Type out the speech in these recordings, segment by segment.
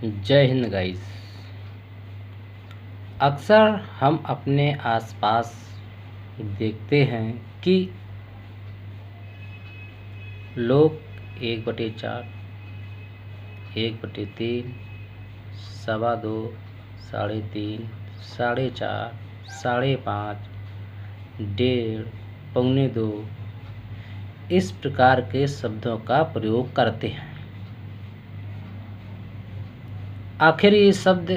जय हिंद गाइस। अक्सर हम अपने आसपास देखते हैं कि लोग 1/4, 1/3, 2.25, 3.5, 4.5, 5.5, 1.5, 2.25 इस प्रकार के शब्दों का प्रयोग करते हैं। आखिर ये शब्द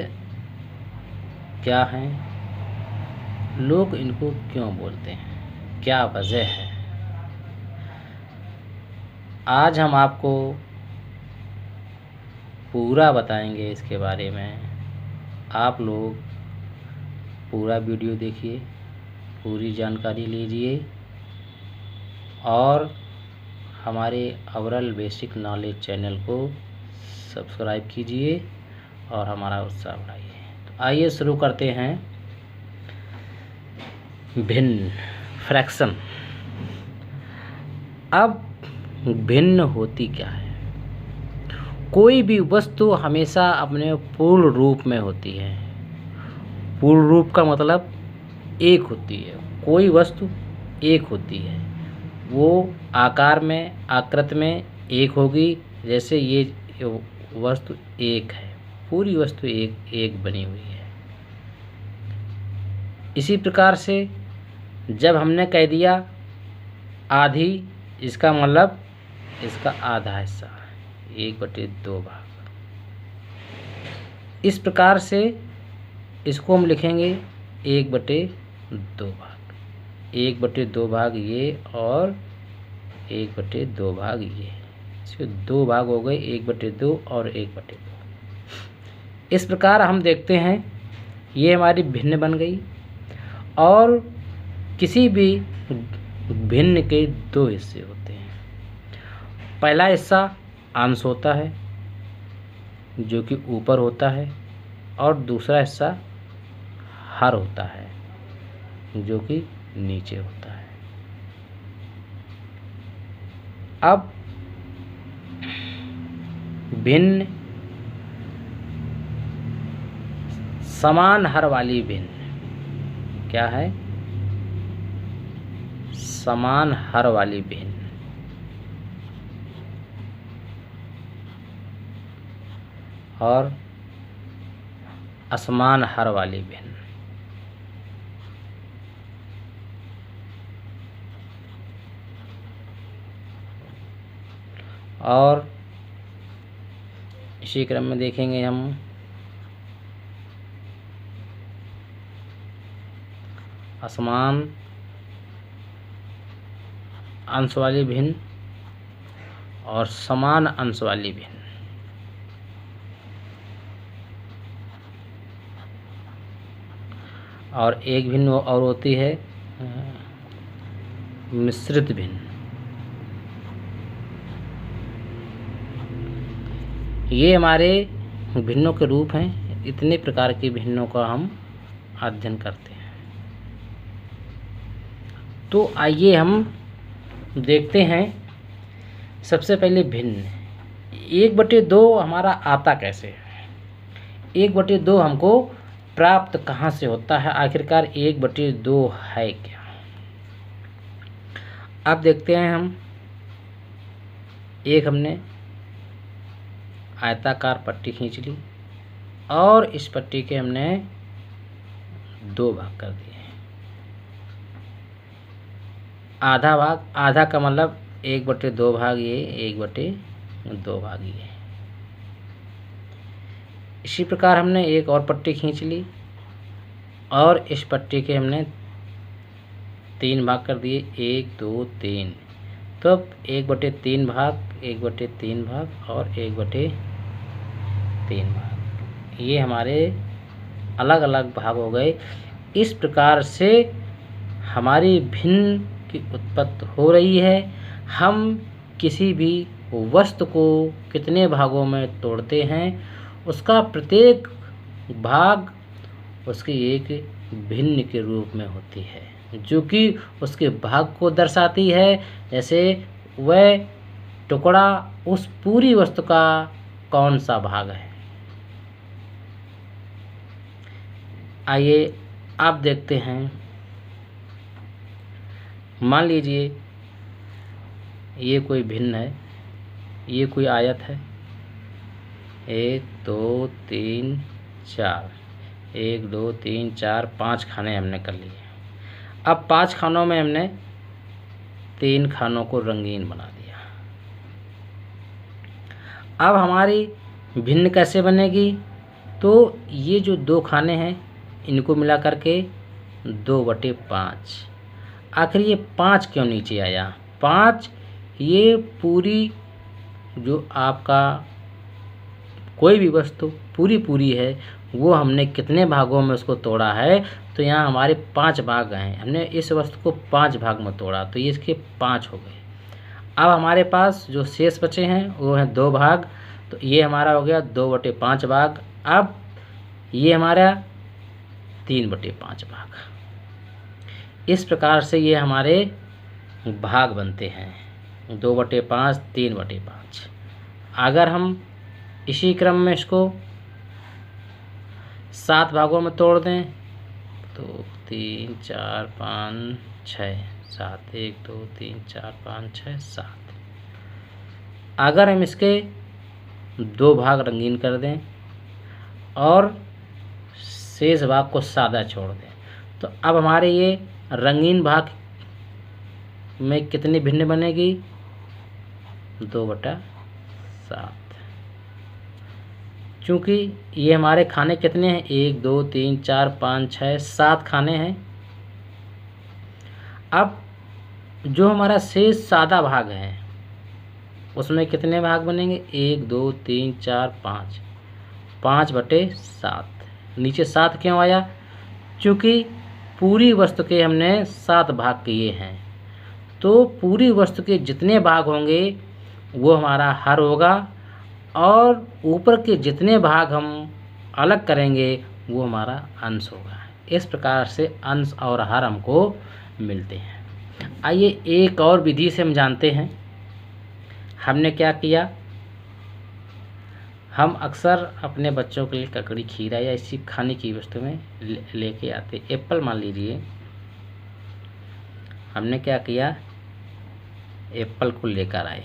क्या हैं? लोग इनको क्यों बोलते हैं? क्या वजह है? आज हम आपको पूरा बताएंगे इसके बारे में। आप लोग पूरा वीडियो देखिए, पूरी जानकारी लीजिए और हमारे ओवरऑल बेसिक नॉलेज चैनल को सब्सक्राइब कीजिए और हमारा उत्साह बढ़ाइए। तो आइए शुरू करते हैं। भिन्न, फ्रैक्शन। अब भिन्न होती क्या है? कोई भी वस्तु हमेशा अपने पूर्ण रूप में होती है। पूर्ण रूप का मतलब एक होती है। कोई वस्तु एक होती है, वो आकार में, आकृति में एक होगी। जैसे ये वस्तु एक है, पूरी वस्तु एक एक बनी हुई है। इसी प्रकार से जब हमने कह दिया आधी, इसका मतलब इसका आधा हिस्सा 1/2 भाग। इस प्रकार से इसको हम लिखेंगे 1/2 भाग। 1/2 भाग ये और 1/2 भाग ये। इसके 2 भाग हो गए, 1/2 और 1/2। इस प्रकार हम देखते हैं ये हमारी भिन्न बन गई। और किसी भी भिन्न के 2 हिस्से होते हैं। पहला हिस्सा अंश होता है जो कि ऊपर होता है, और दूसरा हिस्सा हर होता है जो कि नीचे होता है। अब भिन्न, समान हर वाली भिन्न क्या है? समान हर वाली भिन्न और असमान हर वाली भिन्न। और इसी क्रम में देखेंगे हम असमान अंश वाली भिन्न और समान अंश वाली भिन्न। और एक भिन्न और होती है मिश्रित भिन्न। ये हमारे भिन्नों के रूप हैं। इतने प्रकार के भिन्नों का हम अध्ययन करते हैं। तो आइए हम देखते हैं। सबसे पहले भिन्न 1/2 हमारा आता कैसे है? 1/2 हमको प्राप्त कहाँ से होता है? आखिरकार 1/2 है क्या? अब देखते हैं हम। एक हमने आयताकार पट्टी खींच ली और इस पट्टी के हमने 2 भाग कर दिए। आधा भाग, आधा का मतलब 1/2 भाग ये, 1/2 भाग ये। इसी प्रकार हमने एक और पट्टी खींच ली और इस पट्टी के हमने 3 भाग कर दिए, 1, 2, 3। तो अब 1/3 भाग, 1/3 भाग और 1/3 भाग, ये हमारे अलग अलग भाग हो गए। इस प्रकार से हमारी भिन्न की उत्पत्ति हो रही है। हम किसी भी वस्तु को कितने भागों में तोड़ते हैं, उसका प्रत्येक भाग उसकी एक भिन्न के रूप में होती है, जो कि उसके भाग को दर्शाती है। जैसे वह टुकड़ा उस पूरी वस्तु का कौन सा भाग है। आइए अब देखते हैं, मान लीजिए ये कोई भिन्न है, ये कोई आयत है, 1 2 3 4, 1 2 3 4 5 खाने हमने कर लिए। अब 5 खानों में हमने 3 खानों को रंगीन बना दिया। अब हमारी भिन्न कैसे बनेगी? तो ये जो 2 खाने हैं इनको मिला करके 2/5। आखिर ये 5 क्यों नीचे आया? 5 ये पूरी जो आपका कोई भी वस्तु पूरी है, वो हमने कितने भागों में उसको तोड़ा है? तो यहाँ हमारे 5 भाग हैं। हमने इस वस्तु को 5 भाग में तोड़ा, तो ये इसके 5 हो गए। अब हमारे पास जो शेष बचे हैं वो हैं 2 भाग, तो ये हमारा हो गया 2/5 भाग। अब ये हमारा 3/5 भाग। इस प्रकार से ये हमारे भाग बनते हैं, 2/5 3/5। अगर हम इसी क्रम में इसको 7 भागों में तोड़ दें तो 3 4 5 6 7, 1 2 3 4 5 6 7। अगर हम इसके 2 भाग रंगीन कर दें और शेष भाग को सादा छोड़ दें, तो अब हमारे ये रंगीन भाग में कितनी भिन्न बनेगी? 2/7। चूँकि ये हमारे खाने कितने हैं? 1 2 3 4 5 6 7 खाने हैं। अब जो हमारा शेष सादा भाग है उसमें कितने भाग बनेंगे? 1 2 3 4 5, 5/7। नीचे 7 क्यों आया? क्योंकि पूरी वस्तु के हमने 7 भाग किए हैं, तो पूरी वस्तु के जितने भाग होंगे वो हमारा हर होगा, और ऊपर के जितने भाग हम अलग करेंगे वो हमारा अंश होगा। इस प्रकार से अंश और हर हमको मिलते हैं। आइए एक और विधि से हम जानते हैं। हमने क्या किया, हम अक्सर अपने बच्चों के लिए ककड़ी, खीरा या इसी खाने की वस्तु में लेके आते। एप्पल मान लीजिए, हमने क्या किया, एप्पल को लेकर आए।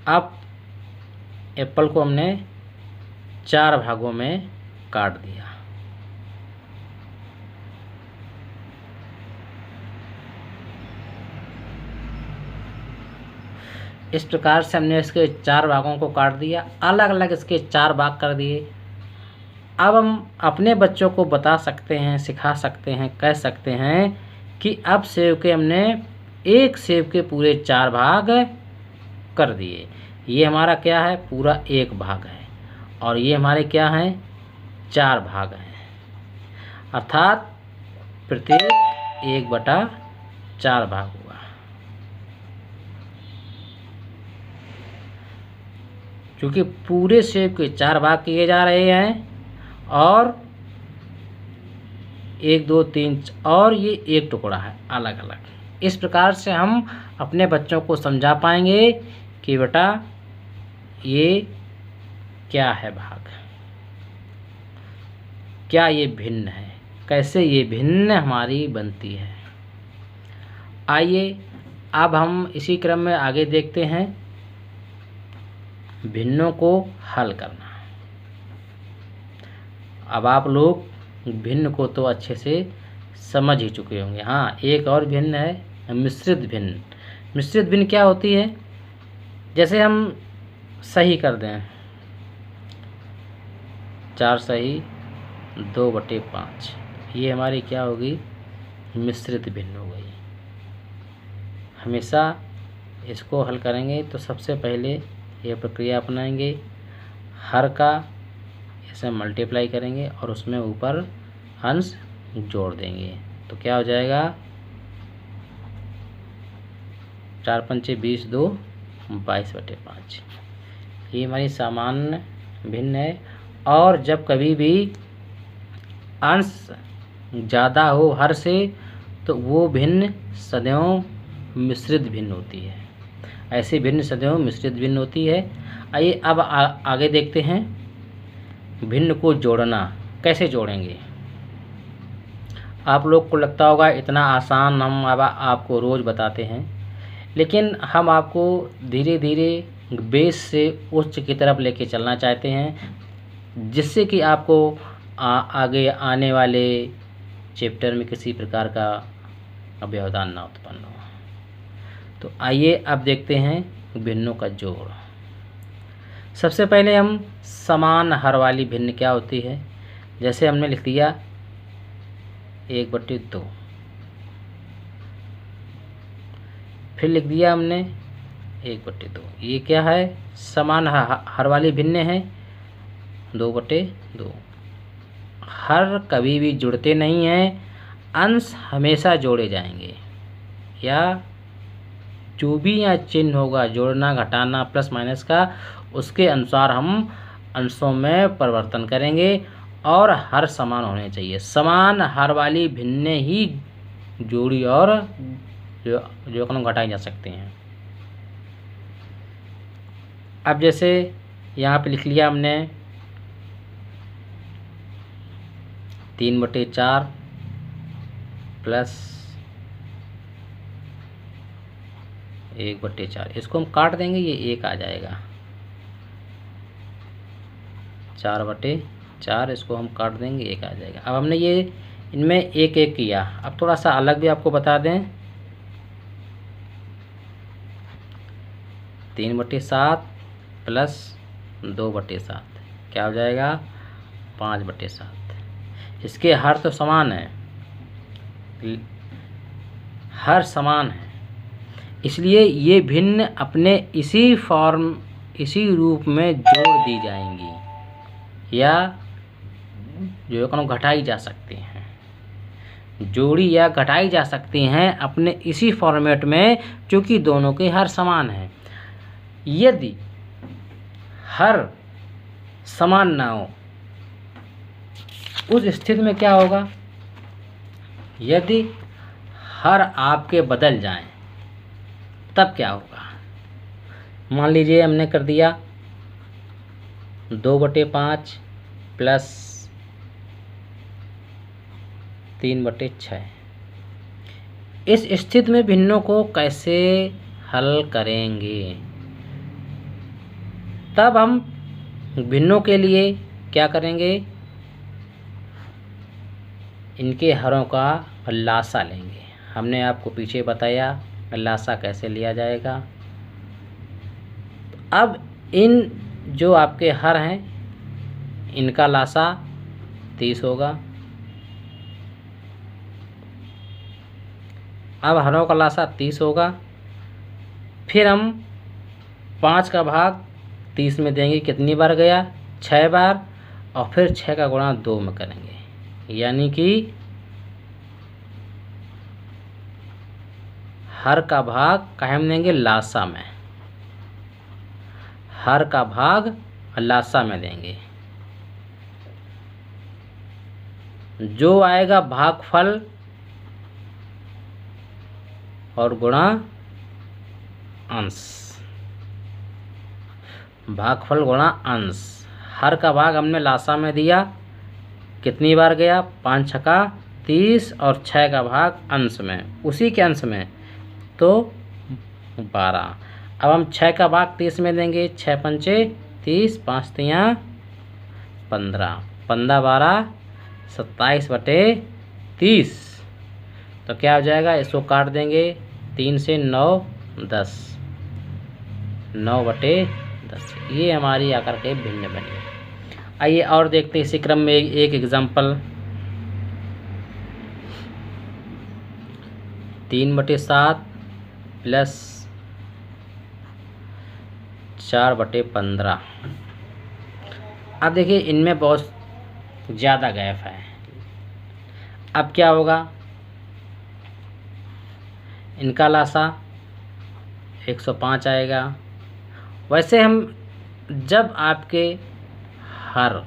अब एप्पल को हमने 4 भागों में काट दिया। इस प्रकार से हमने इसके 4 भागों को काट दिया, अलग अलग इसके 4 भाग कर दिए। अब हम अपने बच्चों को बता सकते हैं, सिखा सकते हैं, कह सकते हैं कि अब सेब के हमने एक सेब के पूरे 4 भाग कर दिए। ये हमारा क्या है, पूरा 1 भाग है, और ये हमारे क्या हैं, 4 भाग हैं। अर्थात प्रत्येक 1/4 भाग हुआ। क्योंकि पूरे सेब के 4 भाग किए जा रहे हैं, और 1 2 3 और ये 1 टुकड़ा है अलग अलग। इस प्रकार से हम अपने बच्चों को समझा पाएंगे कि बेटा ये क्या है भाग, क्या ये भिन्न है, कैसे ये भिन्न हमारी बनती है। आइए अब हम इसी क्रम में आगे देखते हैं भिन्नों को हल करना। अब आप लोग भिन्न को तो अच्छे से समझ ही चुके होंगे। हाँ, एक और भिन्न है मिश्रित भिन्न। मिश्रित भिन्न क्या होती है, जैसे हम सही कर दें, 4 सही 2/5, ये हमारी क्या होगी, मिश्रित भिन्न हो गई। हमेशा इसको हल करेंगे तो सबसे पहले ये प्रक्रिया अपनाएंगे, हर का ऐसे मल्टीप्लाई करेंगे और उसमें ऊपर अंश जोड़ देंगे, तो क्या हो जाएगा, 4 पंचे 20, 2 22/5। ये हमारी सामान्य भिन्न है। और जब कभी भी अंश ज़्यादा हो हर से, तो वो भिन्न सदैव मिश्रित भिन्न होती है। ऐसी भिन्न सदैव मिश्रित भिन्न होती है। आइए अब आगे देखते हैं भिन्न को जोड़ना। कैसे जोड़ेंगे। आप लोग को लगता होगा इतना आसान हम अब आपको रोज़ बताते हैं, लेकिन हम आपको धीरे धीरे बेस से उच्च की तरफ लेके चलना चाहते हैं, जिससे कि आपको आगे आने वाले चैप्टर में किसी प्रकार का व्यवधान ना उत्पन्न हो। तो आइए अब देखते हैं भिन्नों का जोड़। सबसे पहले हम समान हर वाली भिन्न क्या होती है, जैसे हमने लिख दिया 1/2, फिर लिख दिया हमने 1/2। ये क्या है, समान हर वाली भिन्न है 2/2। हर कभी भी जुड़ते नहीं हैं, अंश हमेशा जोड़े जाएंगे, या जो भी यहाँ चिन्ह होगा जोड़ना घटाना प्लस माइनस का, उसके अनुसार हम अंशों में परिवर्तन करेंगे और हर समान होने चाहिए। समान हर वाली भिन्न ही जोड़ी और जो घटाई जा सकते हैं। अब जैसे यहाँ पे लिख लिया हमने 3/4 प्लस 1/4, इसको हम काट देंगे, ये 1 आ जाएगा। 4/4, इसको हम काट देंगे, 1 आ जाएगा। अब हमने ये इनमें 1 किया। अब थोड़ा सा अलग भी आपको बता दें, 3/7 प्लस 2/7 क्या हो जाएगा, 5/7। इसके हर तो समान है, हर समान है, इसलिए ये भिन्न अपने इसी फॉर्म इसी रूप में जोड़ दी जाएंगी या जो घटाई जा सकती हैं। जोड़ी या घटाई जा सकती हैं अपने इसी फॉर्मेट में, क्योंकि दोनों के हर समान हैं। यदि हर समान ना हो, उस स्थिति में क्या होगा, यदि हर आपके बदल जाएं तब क्या होगा। मान लीजिए हमने कर दिया 2/5 प्लस 3/6। इस स्थिति में भिन्नों को कैसे हल करेंगे, तब हम भिन्नों के लिए क्या करेंगे, इनके हरों का लासा लेंगे। हमने आपको पीछे बताया लासा कैसे लिया जाएगा। अब इन जो आपके हर हैं इनका लासा 30 होगा। अब हरों का लासा 30 होगा, फिर हम 5 का भाग 30 में देंगे, कितनी बार गया, 6 बार, और फिर 6 का गुणा 2 में करेंगे, यानी कि हर का भाग काहे में देंगे, लासा में। हर का भाग लासा में देंगे, जो आएगा भागफल और गुणा अंश। भागफल गुणा अंश। हर का भाग हमने लासा में दिया, कितनी बार गया, 5 छका 30, और 6 का भाग अंश में, उसी के अंश में तो 12। अब हम 6 का भाग 30 में देंगे, 6 पंचे 30, 5 तियाँ 15, 15 12 27/30। तो क्या हो जाएगा, इसको काट देंगे, 3 से 9 10, 9/10। ये हमारी आकर के भिन्न बनी। आइए और देखते हैं इसी क्रम में एक एग्जाम्पल। 3/7 प्लस 4/15। अब देखिए इनमें बहुत ज़्यादा गैप है। अब क्या होगा, इनका लासा 105 आएगा। वैसे हम जब आपके हर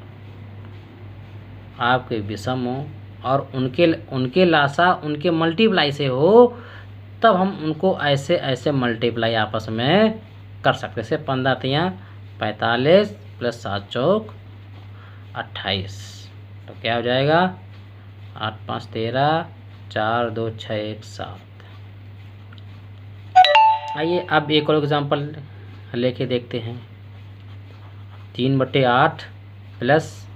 आपके विषम हो और उनके लासा उनके मल्टीप्लाई से हो, तब हम उनको ऐसे ऐसे मल्टीप्लाई आपस में कर सकते। जैसे 15 तियाँ 45 प्लस 7 चौक 28, तो क्या हो जाएगा 8 5 13, 4 2 6 1 7। आइए अब एक और एग्जांपल लेके देखते हैं। 3/8 प्लस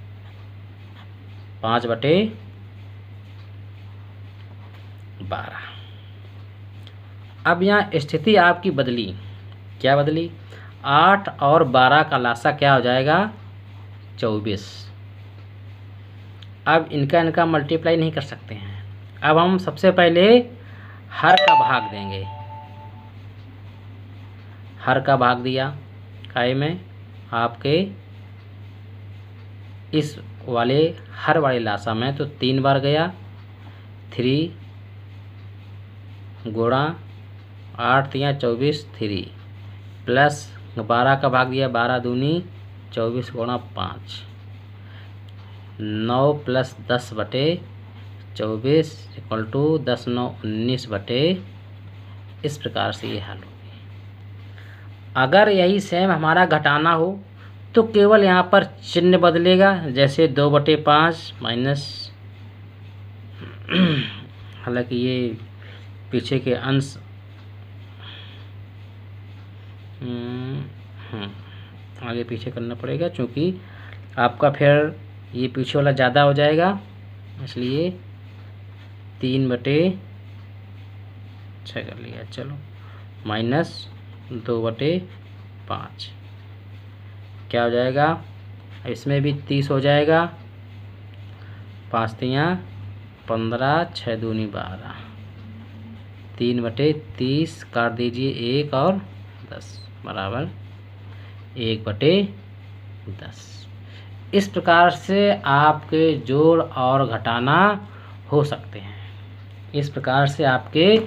5/12। अब यहाँ स्थिति आपकी बदली, क्या बदली? 8 और 12 का लासा क्या हो जाएगा 24। अब इनका मल्टीप्लाई नहीं कर सकते हैं। अब हम सबसे पहले हर का भाग देंगे। हर का भाग दिया काय में, आपके इस वाले हर वाले लासा में तो 3 बार गया। 3 गुणा 8 3 24 3 प्लस 12 का भाग दिया, 12 दूनी 24 गुणा 5, 9 प्लस 10/24 इक्वल टू 10 9 19। इस प्रकार से ये हल होगी। अगर यही सेम हमारा घटाना हो तो केवल यहाँ पर चिन्ह बदलेगा, जैसे 2/5 माइनस, हालांकि ये पीछे के अंश आगे पीछे करना पड़ेगा, क्योंकि आपका फिर ये पीछे वाला ज़्यादा हो जाएगा, इसलिए 3/6 कर लिया। चलो माइनस 2/5 क्या हो जाएगा? इसमें भी 30 हो जाएगा। 5 3 15, 6 दूनी 12, 3/30 काट दीजिए 1 और 10 बराबर 1/10। इस प्रकार से आपके जोड़ और घटाना हो सकते हैं। इस प्रकार से आपके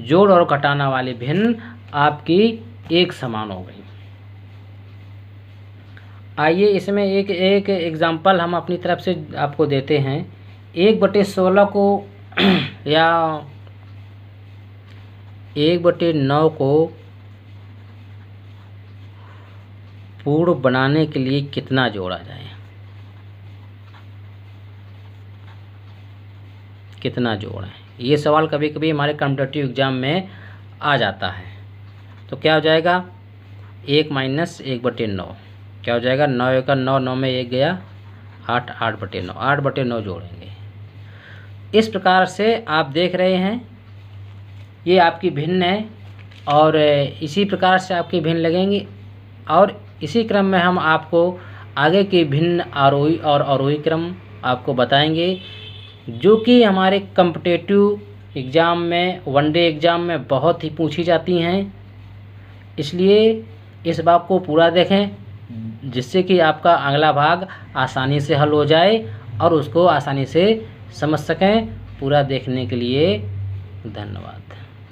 जोड़ और घटाना वाले भिन्न आपकी एक समान हो गई। आइए इसमें एक एग्जाम्पल हम अपनी तरफ से आपको देते हैं। 1/16 को या 1/9 को पूर्ण बनाने के लिए कितना जोड़ा जाए? कितना जोड़ें? ये सवाल कभी कभी हमारे कॉम्पिटिटिव एग्जाम में आ जाता है। तो क्या हो जाएगा 1 माइनस 1/9 क्या हो जाएगा? 9 का 9, 9 में 1 गया, 8 8/9, 8/9 जोड़ेंगे। इस प्रकार से आप देख रहे हैं ये आपकी भिन्न है, और इसी प्रकार से आपकी भिन्न लगेंगी, और इसी क्रम में हम आपको आगे के भिन्न आरोही और अवरोही क्रम आपको बताएंगे, जो कि हमारे कॉम्पिटिटिव एग्ज़ाम में, वनडे एग्ज़ाम में बहुत ही पूछी जाती हैं। इसलिए इस भाग को पूरा देखें, जिससे कि आपका अगला भाग आसानी से हल हो जाए और उसको आसानी से समझ सकें। पूरा देखने के लिए धन्यवाद।